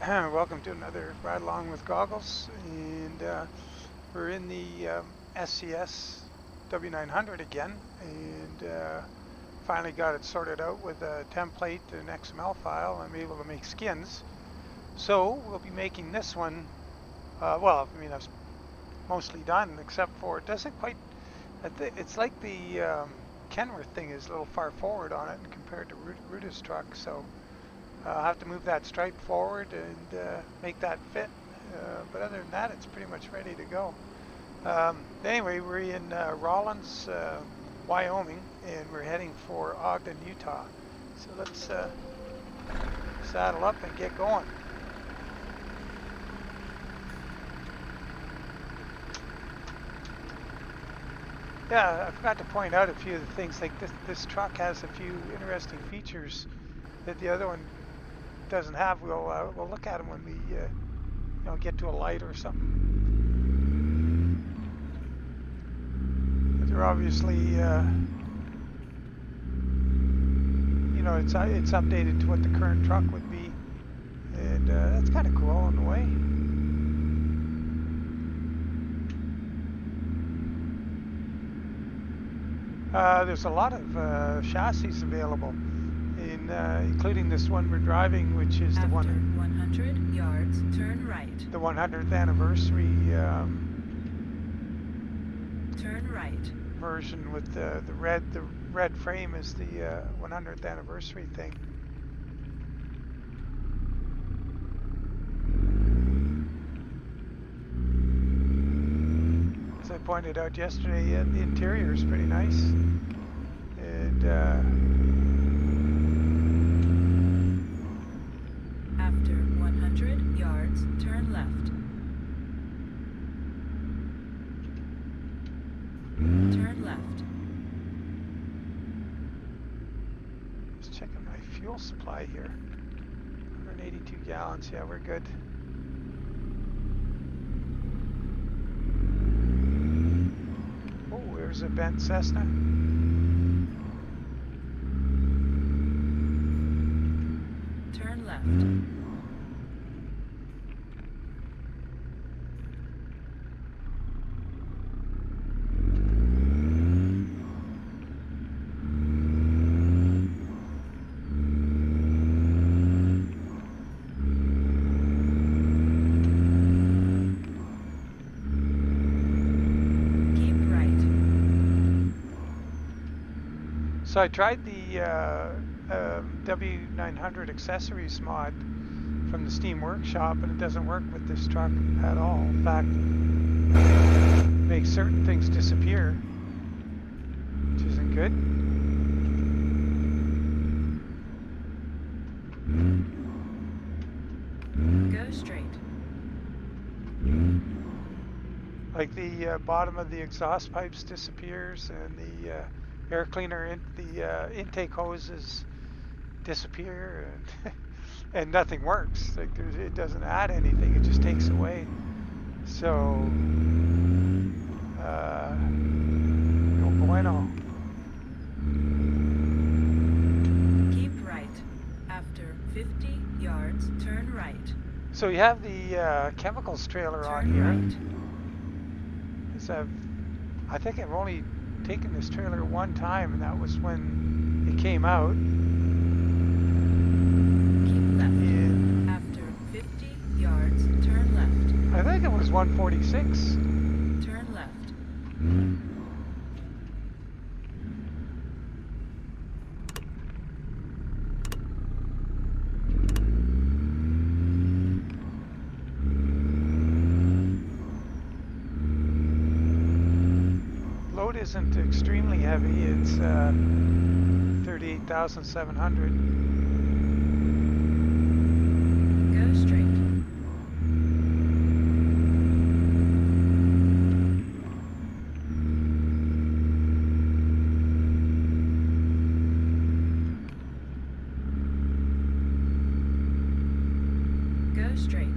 Welcome to another Ride Along with Goggles, and we're in the SCS W900 again, and finally got it sorted out with a template and XML file. I'm able to make skins, so we'll be making this one. Well, I mean, I've mostly done, except for it doesn't quite. It's like the Kenworth thing is a little far forward on it compared to Ruta's truck, so. I'll have to move that stripe forward and make that fit. But other than that, it's pretty much ready to go. Anyway, we're in Rawlins, Wyoming, and we're heading for Ogden, Utah. So let's saddle up and get going. Yeah, I forgot to point out a few of the things. Like this truck has a few interesting features that the other one doesn't have. We'll look at them when we get to a light or something. But they're obviously it's updated to what the current truck would be, and that's kind of cool in a way. There's a lot of chassis available. Including this one we're driving, which is After the 100 yards, turn right. The 100th anniversary turn right. version with the red frame is the 100th anniversary thing. As I pointed out yesterday, the interior is pretty nice, and after 100 yards, turn left. Turn left. Just checking my fuel supply here. 182 gallons. Yeah, we're good. Oh, there's a bent Cessna. Turn left. So I tried the W900 accessories mod from the Steam Workshop, and it doesn't work with this truck at all. In fact, it makes certain things disappear, which isn't good. Go straight. Like the bottom of the exhaust pipes disappears, and the air cleaner, the intake hoses disappear, and nothing works. Like it doesn't add anything; it just takes away. So, no bueno. Keep right. After 50 yards, turn right. So you have the chemicals trailer on Turn here. right. I think I've only taken this trailer one time, and that was when it came out. Keep left. And After 50 yards, turn left. I think it was 146. Turn left. Load isn't extremely heavy. It's 38,700. Go straight. Go straight.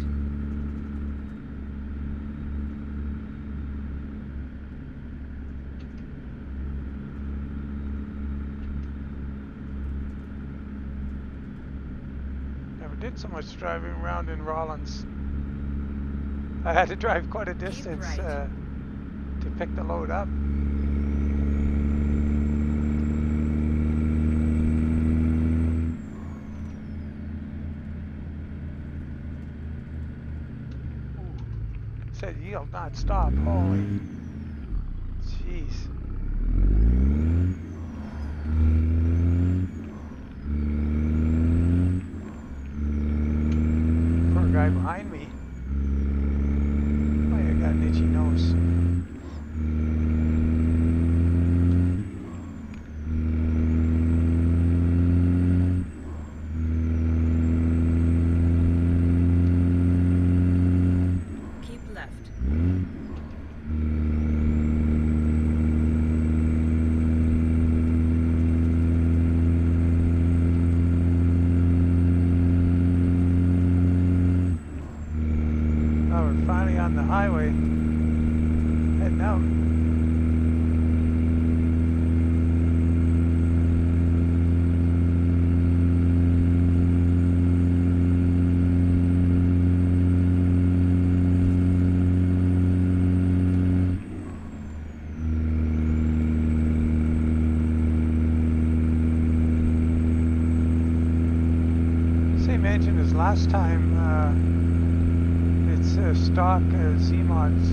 did so much driving around in Rawlins. I had to drive quite a distance right. to pick the load up. Said yield, not stop. Holy jeez. Poor guy behind me. Oh, yeah, got an itchy nose. Keep left. Oh, we're finally on the highway. Heading out. Same engine as last time. It's a stock Z-Mods. I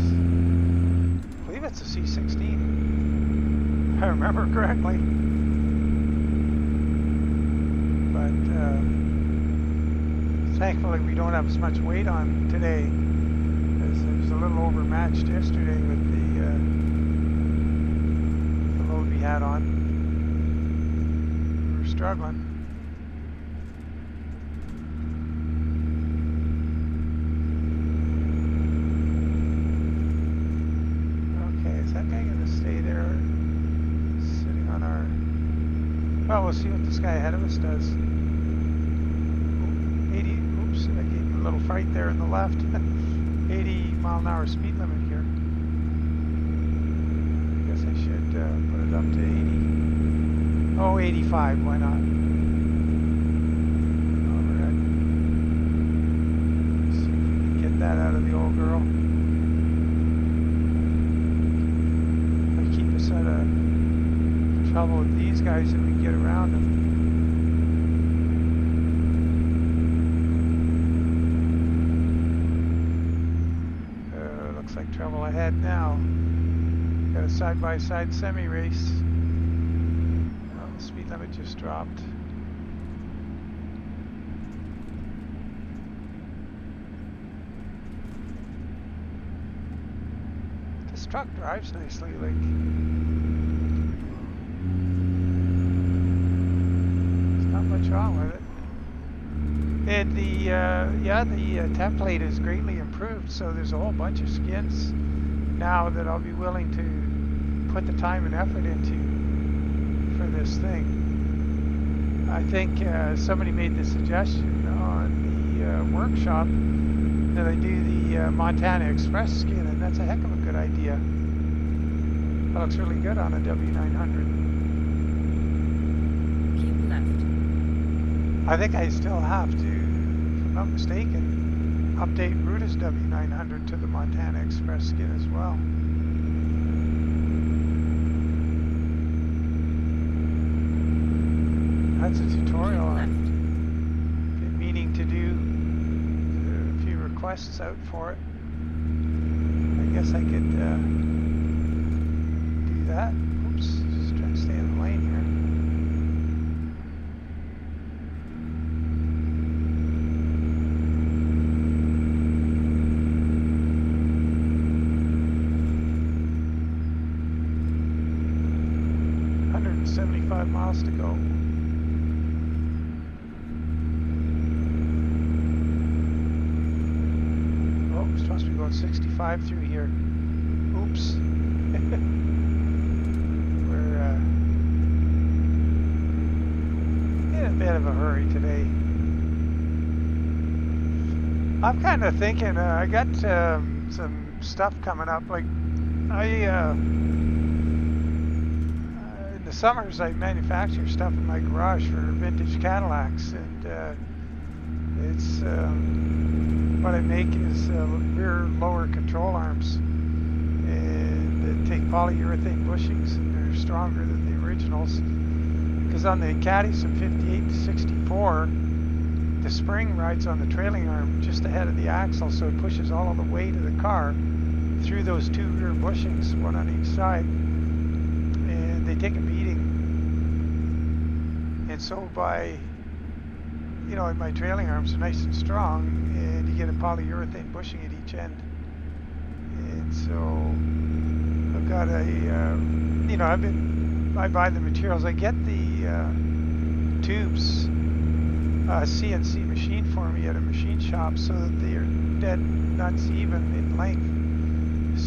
believe it's a C16. If I remember correctly. But thankfully we don't have as much weight on today, as it was a little overmatched yesterday with the load we had on. We were struggling. Well, we'll see what this guy ahead of us does. 80, oops, I gave him a little fright there in the left. 80-mile-an-hour speed limit here. I guess I should put it up to 80. Oh, 85, why not? Alright. See if we can get that out of the old girl. Might keep us out of trouble with these guys if we can get around them. Looks like trouble ahead now. Got a side-by-side semi-race. Oh, the speed limit just dropped. This truck drives nicely, like. What's wrong with it? And the template is greatly improved, so there's a whole bunch of skins now that I'll be willing to put the time and effort into for this thing. I think somebody made the suggestion on the workshop that I do the Montana Express skin, and that's a heck of a good idea. That looks really good on a W900. I think I still have to, if I'm not mistaken, update Ruta's W900 to the Montana Express skin as well. That's a tutorial I've been meaning to do. A few requests out for it. I guess I could do that. Oops, just trying to stay in the lane here. Miles to go. Oh, we're supposed to be going 65 through here. Oops. We're in a bit of a hurry today. I'm kind of thinking I got some stuff coming up. Like in the summers I manufacture stuff in my garage for vintage Cadillacs, and It's what I make is rear lower control arms, and they take polyurethane bushings, and they're stronger than the originals. Because on the KaDis from 58 to 64, the spring rides on the trailing arm just ahead of the axle, so it pushes all of the weight of the car through those two rear bushings, one on each side, and they take a beating. And so by, you know, my trailing arms are nice and strong, and you get a polyurethane bushing at each end. And so I've got a, you know, I buy the materials. I get the tubes CNC machine for me at a machine shop so that they are dead nuts even in length.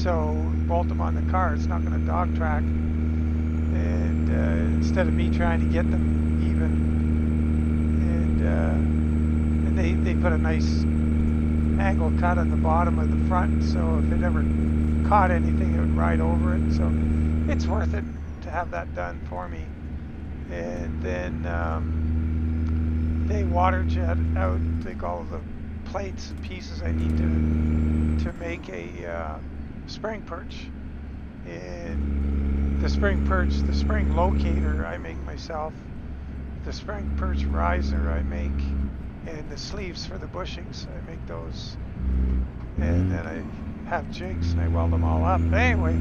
So bolt them on the car. It's not going to dog track. And instead of me trying to get them even, and they put a nice angle cut on the bottom of the front, so if it ever caught anything, it would ride over it. So it's worth it to have that done for me. And then they water jet out like all of the plates and pieces I need to make a spring perch. And the spring perch, the spring locator I make myself, the spring perch riser I make, and the sleeves for the bushings I make those. And then I have jigs and I weld them all up. But anyway,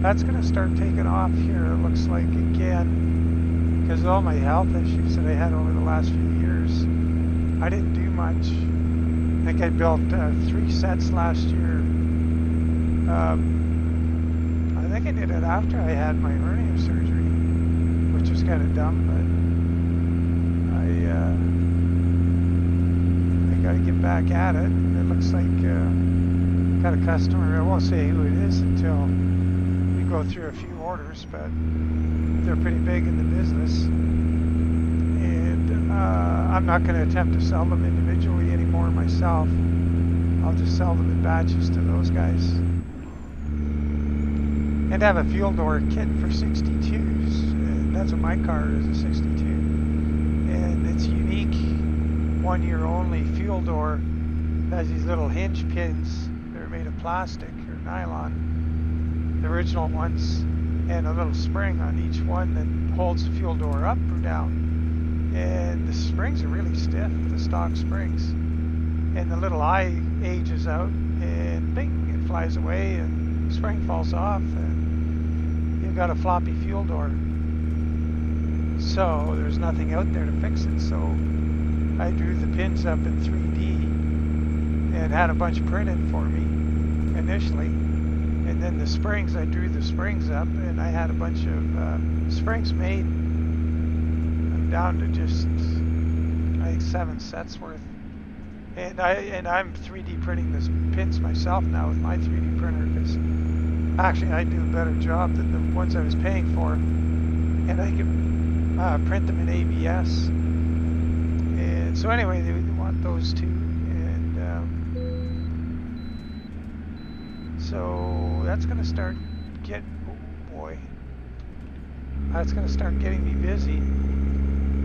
that's going to start taking off here, it looks like, again, because of all my health issues that I had over the last few years. I didn't do much. I think I built 3 sets last year. I think I did it after I had my hernia surgery, which was kind of dumb, but I got to get back at it. It looks like got a customer. I won't say who it is until we go through a few orders, but they're pretty big in the business, and I'm not going to attempt to sell them individually anymore myself. I'll just sell them in batches to those guys, and have a fuel door kit for 62s, and that's what my car is, a 62, and it's unique, 1 year only fuel door. It has these little hinge pins. They're made of plastic or nylon, the original ones, and a little spring on each one that holds the fuel door up or down. And the springs are really stiff, the stock springs. And the little eye ages out, and bing, it flies away, and the spring falls off, and you've got a floppy fuel door. So there's nothing out there to fix it. So I drew the pins up in 3D and had a bunch printed for me initially. And then the springs, I drew the springs up, and I had a bunch of springs made. I'm down to just, I think, 7 sets worth. And I'm 3D printing the pins myself now with my 3D printer, because actually I do a better job than the ones I was paying for. And I can print them in ABS. And so anyway, they want those two. So that's going to start that's going to start getting me busy.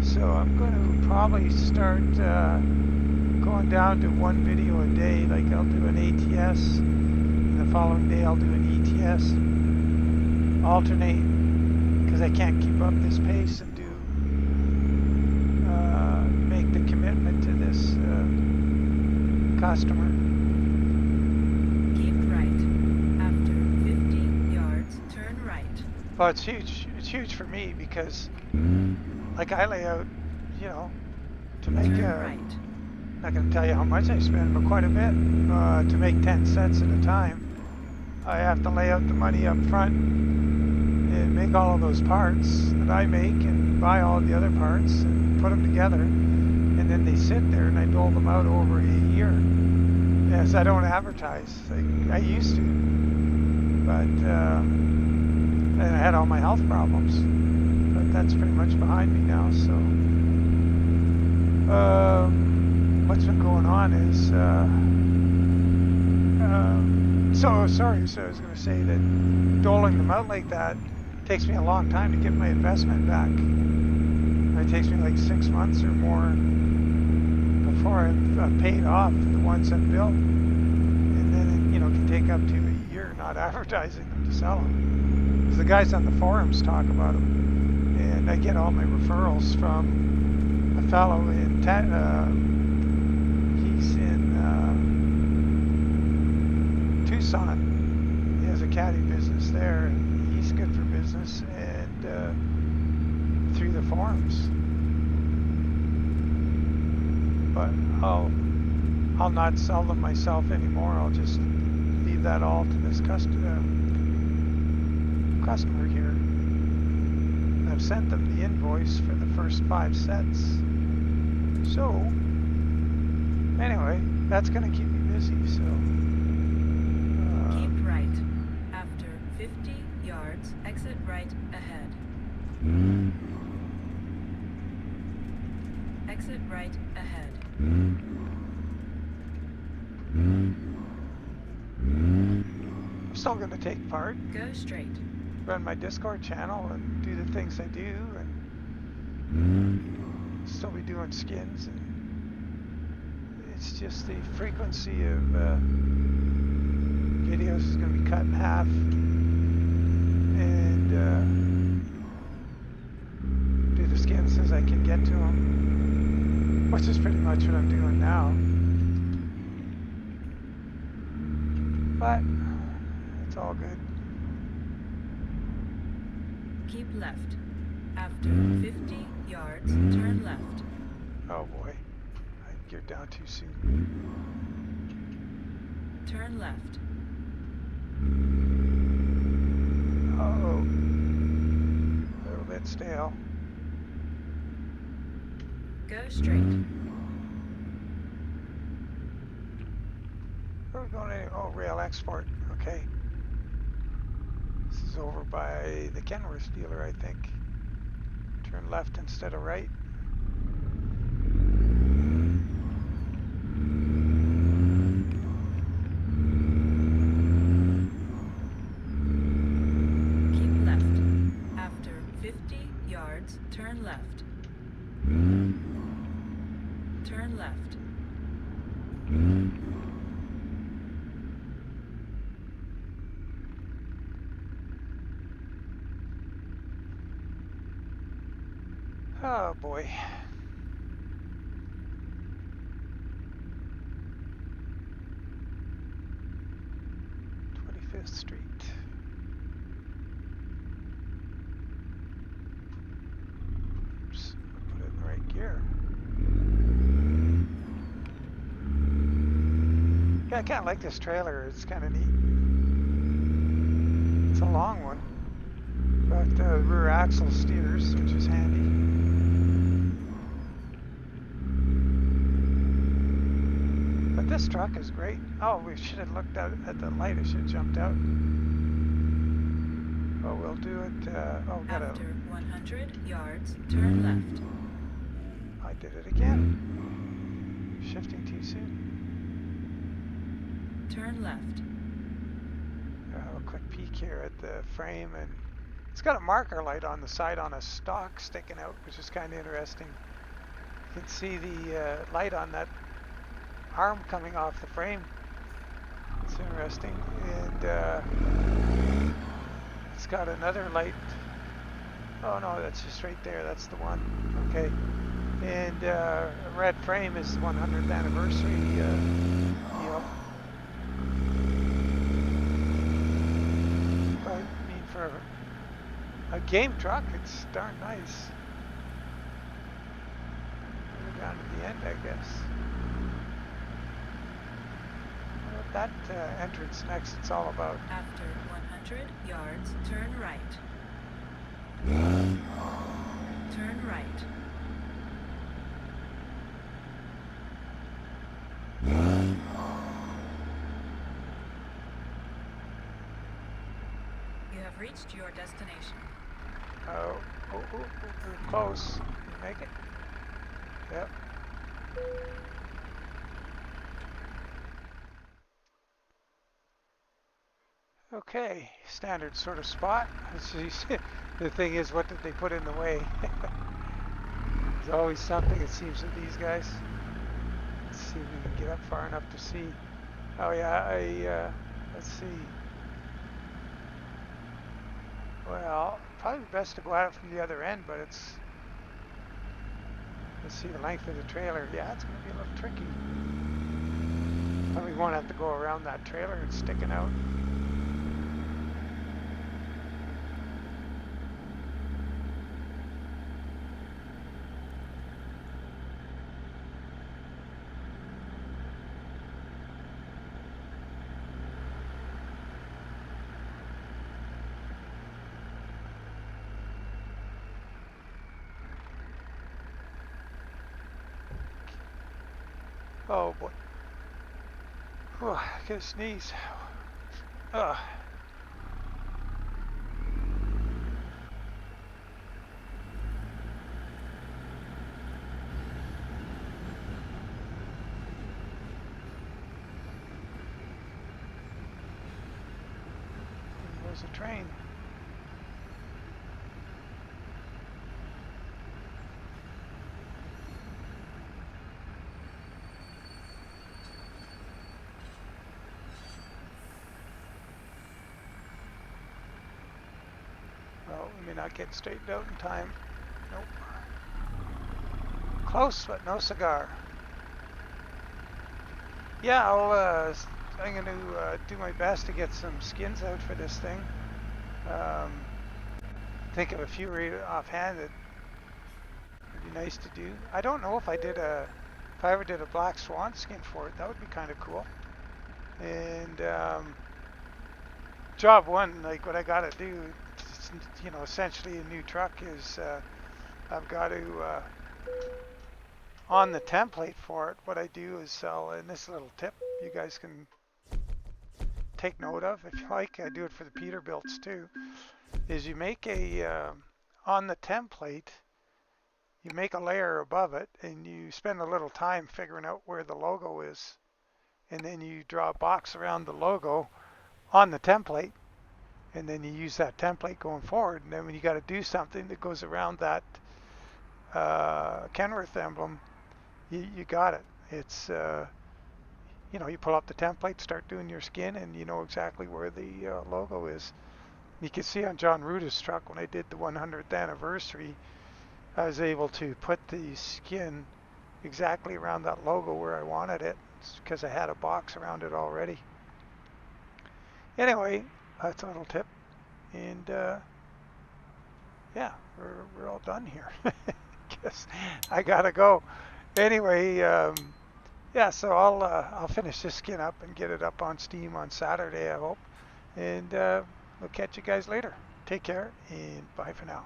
So I'm going to probably start going down to 1 video a day. Like I'll do an ATS, and the following day I'll do an ETS. Alternate, because I can't keep up this pace and do make the commitment to this customer. Well, it's huge. It's huge for me because, like, I lay out, you know, to make. I'm not going to tell you how much I spend, but quite a bit to make 10 sets at a time. I have to lay out the money up front and make all of those parts that I make, and buy all of the other parts and put them together, and then they sit there, and I dole them out over a year. Yes, I don't advertise. I used to, but. And I had all my health problems, but that's pretty much behind me now. So what's been going on is so I was going to say that doling them out like that takes me a long time to get my investment back. It takes me like 6 months or more before I've paid off the ones I've built, and then it, you know, can take up to a year not advertising them to sell them. Because the guys on the forums talk about them, and I get all my referrals from a fellow in he's in Tucson. He has a caddy business there, and he's good for business, and through the forums. But I'll not sell them myself anymore. I'll just leave that all to this customer here. I've sent them the invoice for the first 5 sets. So anyway, that's going to keep me busy. So keep right. After 50 yards, exit right ahead. Exit right ahead. I'm still going to take part. Go straight. Run my Discord channel and do the things I do, and still be doing skins. And it's just the frequency of videos is going to be cut in half, and do the skins as I can get to them, which is pretty much what I'm doing now. But it's all good. Keep left. After 50 yards, turn left. Oh boy, I geared down too soon. Turn left. Uh-oh. A little bit stale. Go straight. Where are we going to? Oh, rail export. Okay. This is over by the Kenworth dealer, I think. Turn left instead of right. Keep left. After 50 yards, turn left. Turn left. Oh boy. Street. Oops, put it in the right gear. Yeah, I kind of like this trailer. It's kind of neat. It's a long one, but the rear axle steers, which is handy. But this truck is great. Oh, we should have looked at the light. I should have jumped out. Oh, we'll do it. Oh, got After 100 yards, turn left. I did it again. Shifting too soon. Turn left. A quick peek here at the frame, and it's got a marker light on the side on a stock sticking out, which is kind of interesting. You can see the light on that arm coming off the frame. It's interesting. And it's got another light. Oh no, that's just right there. That's the one. Okay. And a red frame is the 100th anniversary deal. But I mean, for a game truck, it's darn nice. We're down to the end, I guess. That entrance next, it's all about. After 100 yards, turn right. Turn right. You have reached your destination. Oh, we're close. Can you make it? Yep. Okay, standard sort of spot. The thing is, what did they put in the way? There's always something, it seems, with these guys. Let's see if we can get up far enough to see. Oh yeah, let's see. Well, probably best to go at it from the other end, but it's, let's see the length of the trailer. Yeah, it's going to be a little tricky. Probably won't have to go around that trailer. It's sticking out. Oh boy. Oh, I gotta sneeze. Ugh. There's a train. Well, we may not get straightened out in time. Nope. Close, but no cigar. Yeah, I'm going to do my best to get some skins out for this thing. Think of a few right offhand that would be nice to do. I don't know if I ever did a black swan skin for it. That would be kind of cool. And job one, like what I got to do, you know, essentially a new truck is I've got to on the template for it. What I do is sell, and this little tip you guys can take note of if you like. I do it for the Peterbilts too. Is you make a on the template, you make a layer above it, and you spend a little time figuring out where the logo is, and then you draw a box around the logo on the template, and then you use that template going forward. And then when you got to do something that goes around that Kenworth emblem, you got it. It's you know, you pull up the template, start doing your skin, and you know exactly where the logo is. You can see on John Ruta's truck when I did the 100th anniversary, I was able to put the skin exactly around that logo where I wanted it. It's because I had a box around it already. Anyway, that's a little tip. And yeah, we're all done here. Guess I gotta go. Anyway, yeah, so I'll finish this skin up and get it up on Steam on Saturday, I hope. And we'll catch you guys later. Take care and bye for now.